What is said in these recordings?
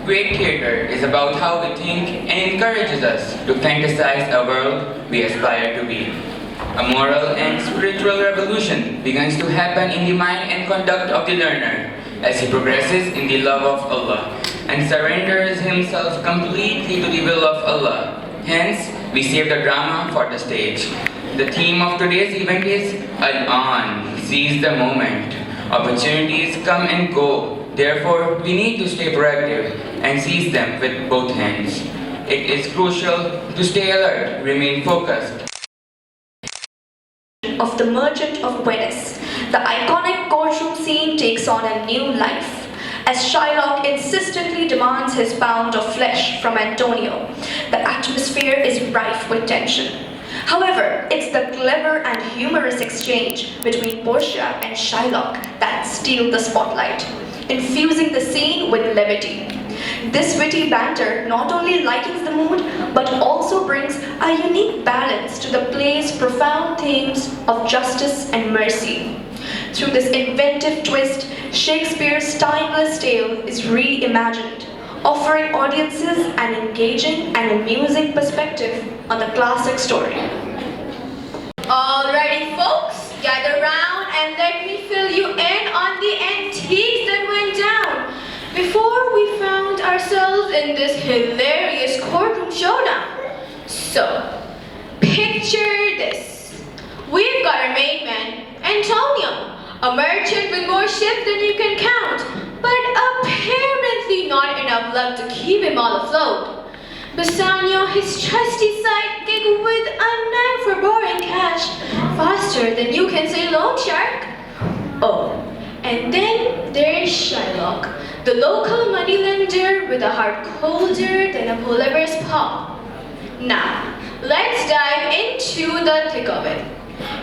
Great theater is about how we think and encourages us to fantasize a world we aspire to be. A moral and spiritual revolution begins to happen in the mind and conduct of the learner as he progresses in the love of Allah and surrenders himself completely to the will of Allah. Hence, we save the drama for the stage. The theme of today's event is Al-An, seize the moment. Opportunities come and go. Therefore, we need to stay proactive and seize them with both hands. It is crucial to stay alert, remain focused. Of the Merchant of Venice, the iconic courtroom scene takes on a new life as Shylock insistently demands his pound of flesh from Antonio. The atmosphere is rife with tension. However, it's the clever and humorous exchange between Portia and Shylock that steal the spotlight, infusing the scene with levity. This witty banter not only lightens the mood, but also brings a unique balance to the play's profound themes of justice and mercy. Through this inventive twist, Shakespeare's timeless tale is reimagined, offering audiences an engaging and amusing perspective on the classic story. Alrighty folks, gather round and let me fill you in on the antiques that went down before we found ourselves in this hilarious courtroom showdown. So, picture this. We've got our main man, Antonio, a merchant with more ships than you can count, but apparently not enough luck to keep him all afloat. Bassanio, his trusty sidekick with a knack for borrowing cash faster than you can say loan shark. Oh, and then there's Shylock, the local moneylender with a heart colder than a polar bear's paw. Now, let's dive into the thick of it.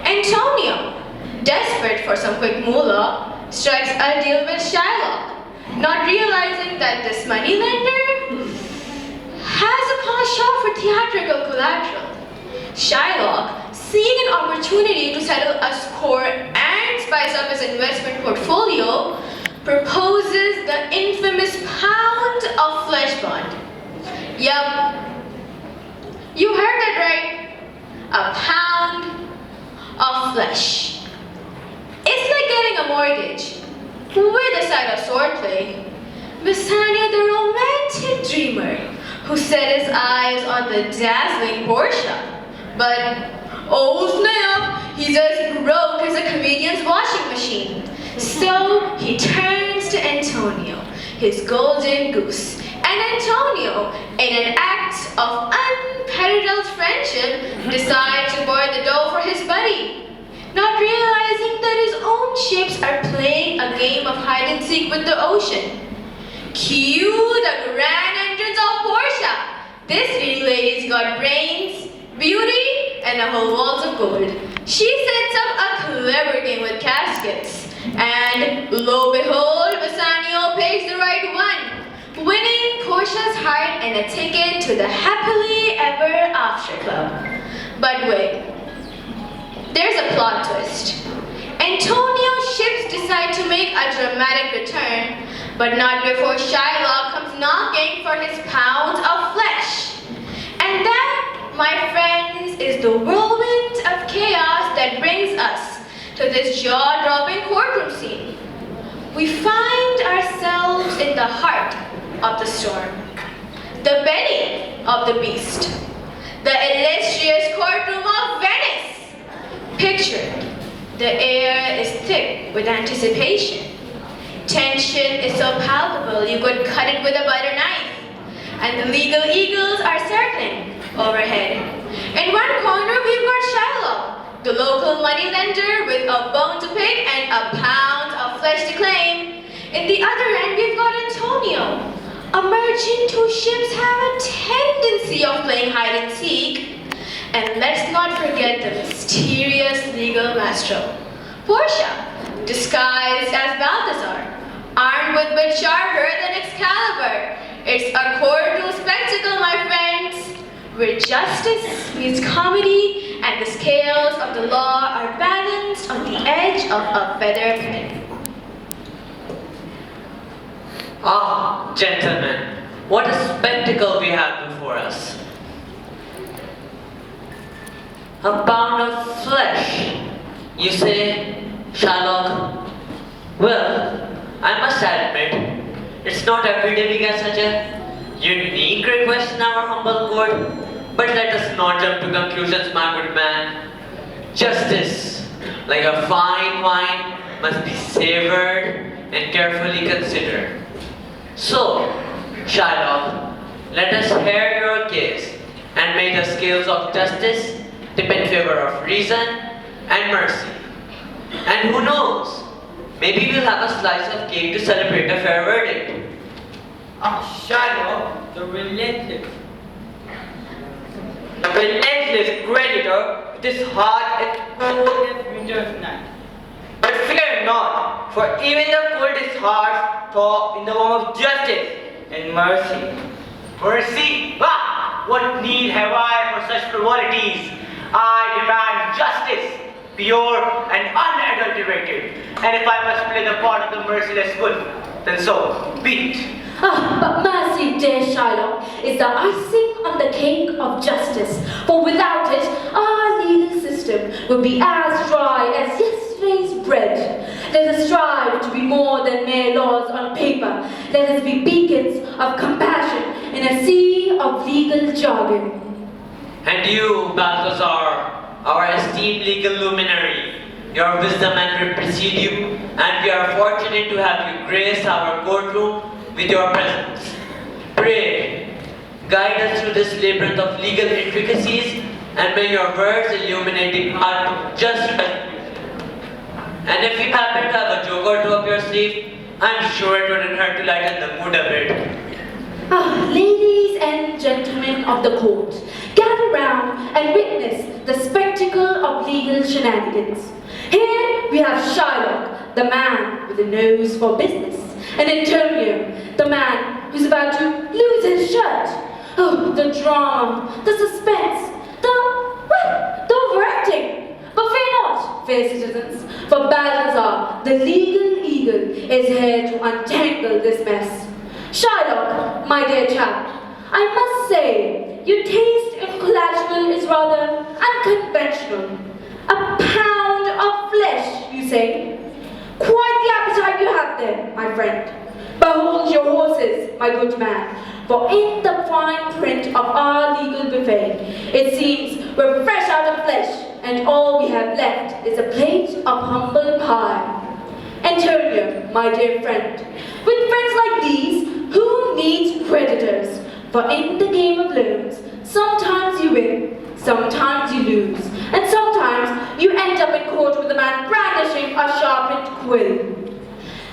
Antonio, desperate for some quick moolah, strikes a deal with Shylock, not realizing that this moneylender has a penchant for theatrical collateral. Shylock, seeing an opportunity to settle a score and spice up his investment portfolio, proposes the infamous pound of flesh bond. Yup, you heard that right. A pound of flesh. It's like getting a mortgage with a side of swordplay. Bassanio, the romantic dreamer, who set his eyes on the dazzling Portia. But, oh snap, he's as broke as a comedian's washing machine. So he turns to Antonio, his golden goose. And Antonio, in an act of unparalleled friendship, decides to borrow the dough for his buddy, not realizing that his own ships are playing a game of hide and seek with the ocean. Cue the grand entrance of Portia. This little lady's got brains, beauty, and a whole walls of gold. She sets up a clever game with caskets. And lo behold, Bassanio picks the right one, winning Portia's heart and a ticket to the happily ever after club. But wait, there's a plot twist. Antonio's ships decide to make a dramatic return, but not before Shylock comes knocking for his pounds of flesh. And that, my friends, is the whirlwind of chaos that brings us to this jaw-dropping courtroom scene. We find ourselves in the heart of the storm, the belly of the beast, the illustrious courtroom of Venice. Picture, the air is thick with anticipation. Tension is so palpable you could cut it with a butter knife. And the legal eagles are circling overhead. In one corner we've got Shylock, the local moneylender with a bone to pick and a pound of flesh to claim. In the other end we've got Antonio, a merchant whose ships have a tendency of playing hide and seek. And let's not forget the mysterious legal maestro, Portia, disguised as Balthazar, armed with wit sharper than Excalibur. It's a courtroom spectacle, my friends, where justice meets comedy and the scales of the law are balanced on the edge of a feather pen. Ah, gentlemen, what a spectacle we have before us. A pound of flesh, you say, Shylock? Well, I must admit, it's not every day we get such a unique request in our humble court. But let us not jump to conclusions, my good man. Justice, like a fine wine, must be savored and carefully considered. So, Shylock, let us hear your case and may the scales of justice tip in favor of reason and mercy. And who knows, maybe we'll have a slice of cake to celebrate a fair verdict. Shylock, the relentless creditor with his heart as cold as winter's night. But fear not, for even the coldest hearts thaw in the warmth of justice and mercy. Mercy? Ah! What need have I for such frivolities? I demand justice, pure and unadulterated. And if I must play the part of the merciless wolf, then so be it. But mercy, dear Shylock, is the icing on the cake of justice. For without it, our legal system would be as dry as yesterday's bread. Let us strive to be more than mere laws on paper. Let us be beacons of compassion in a sea of legal jargon. And you, Balthazar, our esteemed legal luminary, your wisdom and wit precede you, and we are fortunate to have you grace our courtroom with your presence. Pray, guide us through this labyrinth of legal intricacies, and may your words illuminate the path to just resolution. And if you happen to have a joke or two up your sleeve, I'm sure it wouldn't hurt to lighten the mood a bit. Ladies and gentlemen of the court, gather round and witness the spectacle of legal shenanigans. Here we have Shylock, the man with a nose for business, and Antonio, the man who's about to lose his shirt. Oh, the drama, the suspense, the overacting. But fear not, fair citizens, for Balthazar, the legal eagle, is here to untangle this mess. Shylock, my dear chap, I must say, your taste in collateral is rather unconventional. A pound of flesh, you say? Quite the appetite you have there, my friend. Behold your horses, my good man, for in the fine print of our legal buffet, it seems we're fresh out of flesh, and all we have left is a plate of humble pie. Antonio, my dear friend, with friends like these, who needs creditors? For in the game of loans, sometimes you win, sometimes you lose, and sometimes you end up in court with a man brandishing a sharpened quill.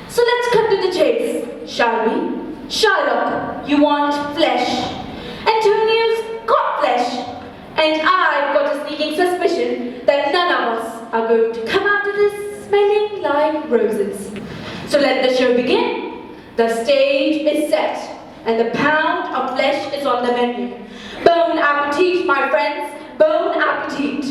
So let's cut to the chase, shall we? Shylock, you want flesh. Antonio's got flesh. And I've got a sneaking suspicion that none of us are going to come out of this smelling like roses. So let the show begin. The stage is set, and the pound of flesh is on the menu. Bon appetit, my friends, bon appetit.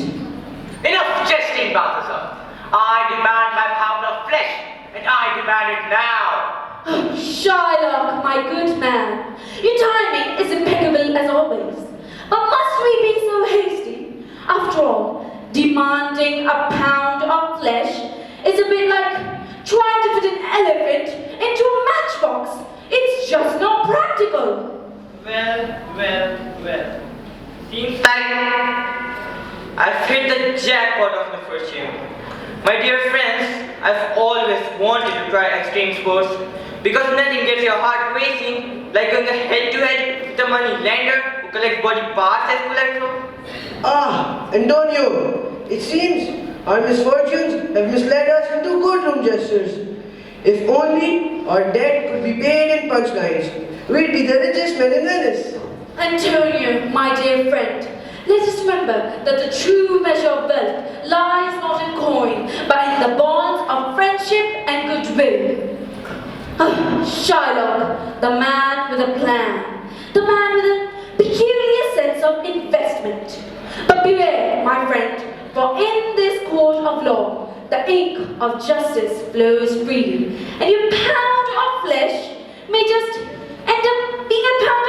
Enough jesting, Balthazar. I demand my pound of flesh, and I demand it now. Oh, Shylock, my good man, your timing is impeccable as always. But must we be so hasty? After all, demanding a pound of flesh is a bit like trying to fit an elephant into a matchbox. It's just not practical. Well. Seems like I've hit the jackpot of the first year. My dear friends, I've always wanted to try extreme sports because nothing gets your heart racing like going head-to-head with a money lender who collects body parts as collateral. Antonio, it seems our misfortunes have misled us into courtroom gestures. If only our debt could be paid in punchlines, we'd be the richest men in Venice. Antonio, my dear friend, let us remember that the true measure of wealth lies not in coin, but in the bonds of friendship and goodwill. Shylock, the man with a plan, the man with a peculiar sense of investment. But beware, my friend, for in this court of law, the ink of justice flows freely, and your pound of flesh may just end up being a pound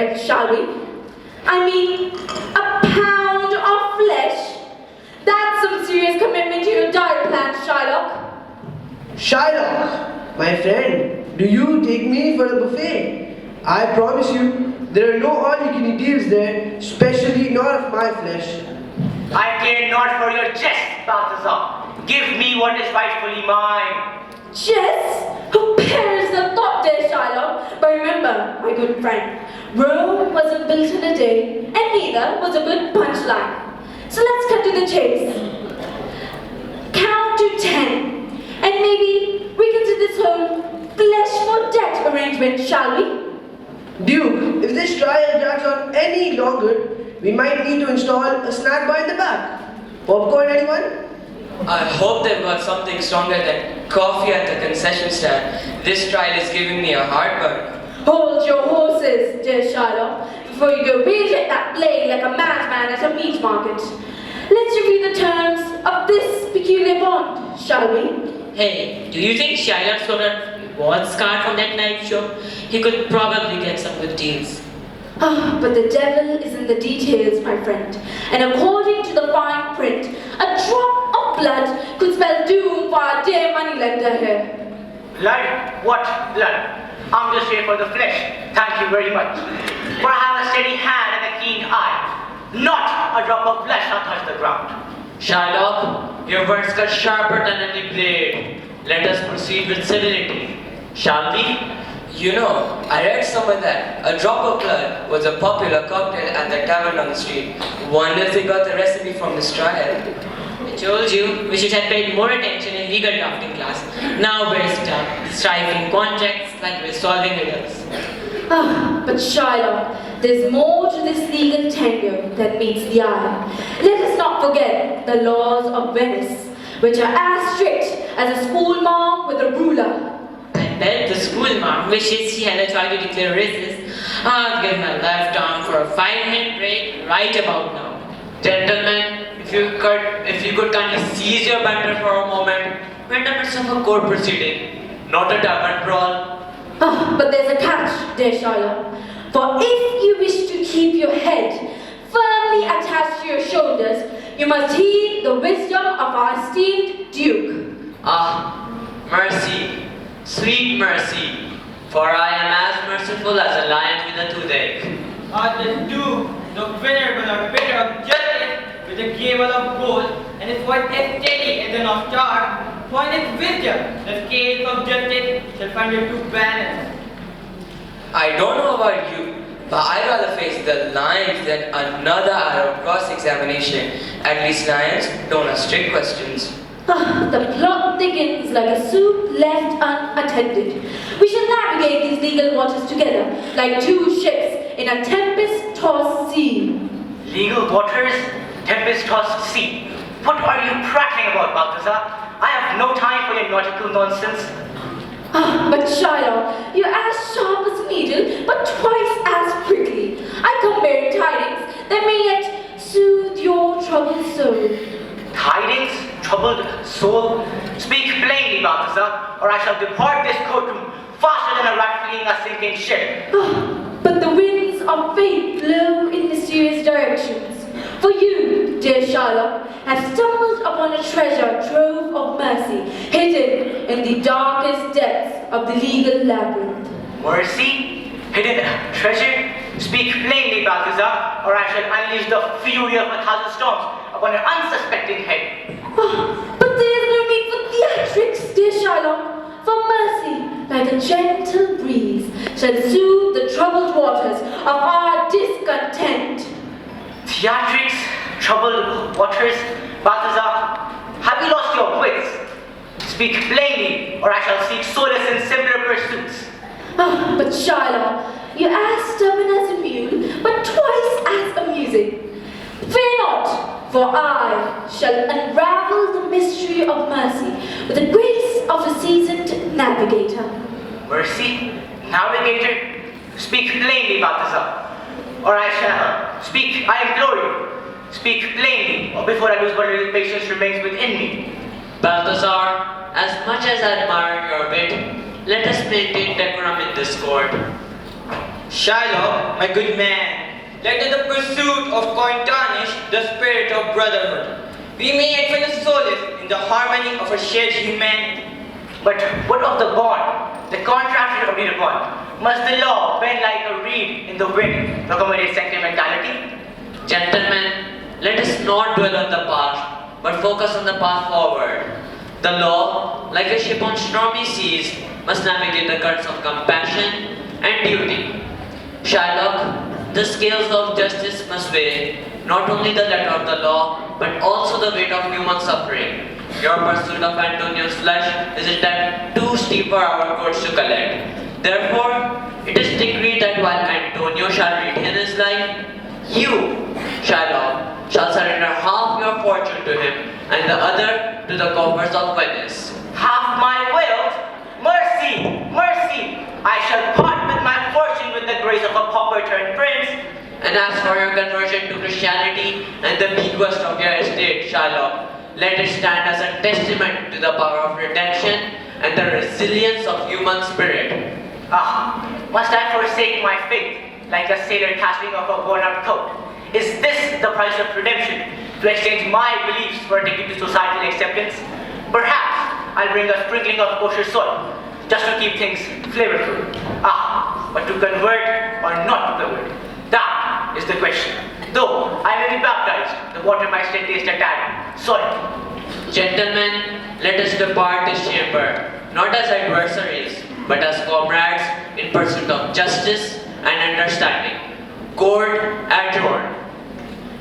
arrangement, shall we? I mean, a pound of flesh? That's some serious commitment to your diet plan, Shylock. Shylock, my friend, do you take me for a buffet? I promise you, there are no all-you-can-eat deals there, especially not of my flesh. I care not for your jest, Balthazar. Give me what is rightfully mine. Yes, who perished the thought, dear Shylock? But remember, my good friend, Rome wasn't built in a day, and neither was a good punchline. So let's cut to the chase. Count to 10, and maybe we can do this whole flesh for death arrangement, shall we? Duke, if this trial drags on any longer, we might need to install a snack bar in the back. Popcorn, anyone? I hope they've got something stronger than coffee at the concession stand. This trial is giving me a heartburn. Hold your horses, dear Shylock, before you go wage at that blade like a madman at a meat market. Let's review the terms of this peculiar bond, shall we? Hey, do you think Shylock's gonna reward Scar from that night show? He could probably get some good deals. Ah, but the devil is in the details, my friend. And according to the fine print, a drop of blood could spell doom for our dear moneylender here. Blood? What blood? I'm just here for the flesh. Thank you very much. For I have a steady hand and a keen eye. Not a drop of flesh shall touch the ground. Shylock, your words cut sharper than any blade. Let us proceed with civility, shall we? You know, I read somewhere that a drop of blood was a popular cocktail at the tavern on the street. Wonder if they got the recipe from this trial. I told you we should have paid more attention in legal drafting class. Now we're stuck, striving contracts like we're solving riddles. Ah, but Shylock, there's more to this legal tenure than meets the eye. Let us not forget the laws of Venice, which are as strict as a schoolmarm with a ruler. I bet the schoolmarm wishes she had a try to declare recess. I'll give my left arm for a 5-minute break right about now. Gentlemen, if you could kindly seize your banter for a moment, we're in the midst of a court proceeding, not a tavern brawl. Ah, but there's a catch, dear Shylock. For if you wish to keep your head firmly attached to your shoulders, you must heed the wisdom of our esteemed Duke. Ah, mercy, sweet mercy, for I am as merciful as a lion with a toothache. The Duke, the venerable or bitter of justice, with a gable of gold, and his voice as steady as an of star, for in his wisdom, the scales of justice shall find their two banners. I don't know about you, but I'd rather face the lions than another hour of cross-examination. At least lions don't ask strict questions. Ah, the plot thickens like a soup left unattended. We shall navigate these legal waters together, like two ships in a tempest-tossed sea. Legal waters, tempest-tossed sea. What are you prattling about, Balthazar? I have no time for your nautical nonsense. Ah, but Shylock, you're as sharp as a needle, but twice as prickly. I come bearing tidings that may yet soothe your troubled soul. Tidings, troubled soul? Speak plainly, Balthazar, or I shall depart this courtroom faster than a rat fleeing a sinking ship. Ah, but the winds of fate blow in mysterious directions. For you, dear Shylock, have stumbled upon a treasure trove of mercy, hidden in the darkest depths of the legal labyrinth. Mercy? Hidden treasure? Speak plainly, Balthazar, or I shall unleash the fury of 1,000 storms upon your unsuspecting head. Ah, but there is no need for theatrics, dear Shylock, for mercy, like a gentle breeze, shall soothe the troubled waters of our discontent. Theatrics? Troubled waters? Balthazar, have you lost your wits? Speak plainly, or I shall seek solace in simpler pursuits. Ah, but Shylock, you're as stubborn as a mule, but twice as amusing. Fear not, for I shall unravel the mystery of mercy with the grace of a seasoned navigator. Mercy? Navigator? Speak plainly, Balthazar, or I shall speak, I implore you. Speak plainly, or before I lose what little patience remains within me. Balthazar, as much as I admire your wit, let us maintain decorum in this court. Shylock, my good man, let the pursuit of coin tarnish the spirit of brotherhood. We may find a solace in the harmony of a shared humanity. But what of the bond, the contract agreed upon? Must the law bend like a reed in the wind to accommodate sentimentality? Gentlemen, let us not dwell on the past, but focus on the path forward. The law, like a ship on stormy seas, must navigate the currents of compassion and duty. Shylock, the scales of justice must weigh not only the letter of the law, but also the weight of human suffering. Your pursuit of Antonio's flesh is a debt too steep for our courts to collect. Therefore, it is decreed that while Antonio shall retain his life, you, Shylock, shall surrender half your fortune to him and the other to the coffers of Venice. Half my wealth? Mercy! Mercy! I shall part with my fortune with the grace of a pauper turned prince. And as for your conversion to Christianity and the bequest of your estate, Shylock, let it stand as a testament to the power of redemption and the resilience of human spirit. Ah, must I forsake my faith like a sailor casting off a worn-out coat? Is this the price of redemption, to exchange my beliefs for a ticket to societal acceptance? Perhaps I'll bring a sprinkling of kosher soil, just to keep things flavorful. Ah, but to convert or not to convert? That is the question. Though I may be baptized, the water might still taste a tad soil. Gentlemen, let us depart this chamber, not as adversaries, but as comrades in pursuit of justice and understanding. Court adjourned.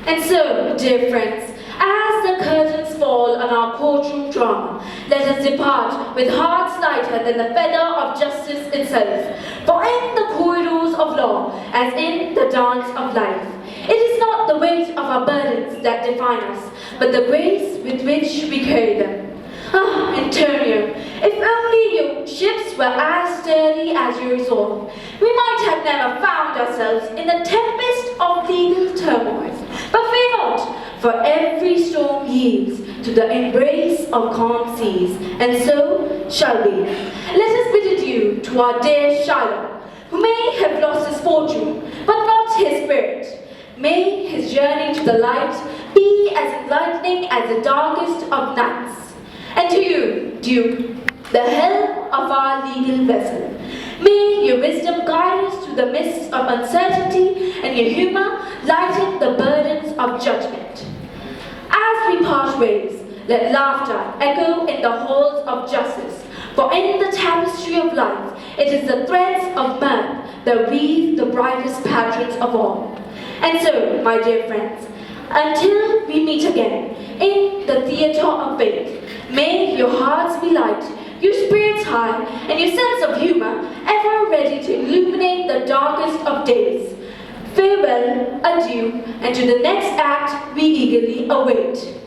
And so, dear friends, as the curtains fall on our courtroom drama, let us depart with hearts lighter than the feather of justice itself. For in the corridors of law, as in the dance of life, it is not the weight of our burdens that define us, but the grace with which we carry them. Ah, Antonio, if only your ships were as sturdy as your resolve, we might have never found ourselves in a tempest of legal turmoil. But fear not, for every storm yields to the embrace of calm seas, and so shall we. Let us bid adieu to our dear Shylock, who may have lost his fortune, but not his spirit. May his journey to the light be as enlightening as the darkest of nights. And to you, Duke, the helm of our legal vessel, may your wisdom guide us through the mists of uncertainty and your humor lighten the burdens of judgment. As we part ways, let laughter echo in the halls of justice, for in the tapestry of life, it is the threads of mirth that weave the brightest patrons of all. And so, my dear friends, until we meet again in the theatre of faith, may your hearts be light, your spirits high, and your sense of humor ever ready to illuminate the darkest of days. Farewell, adieu, and to the next act we eagerly await.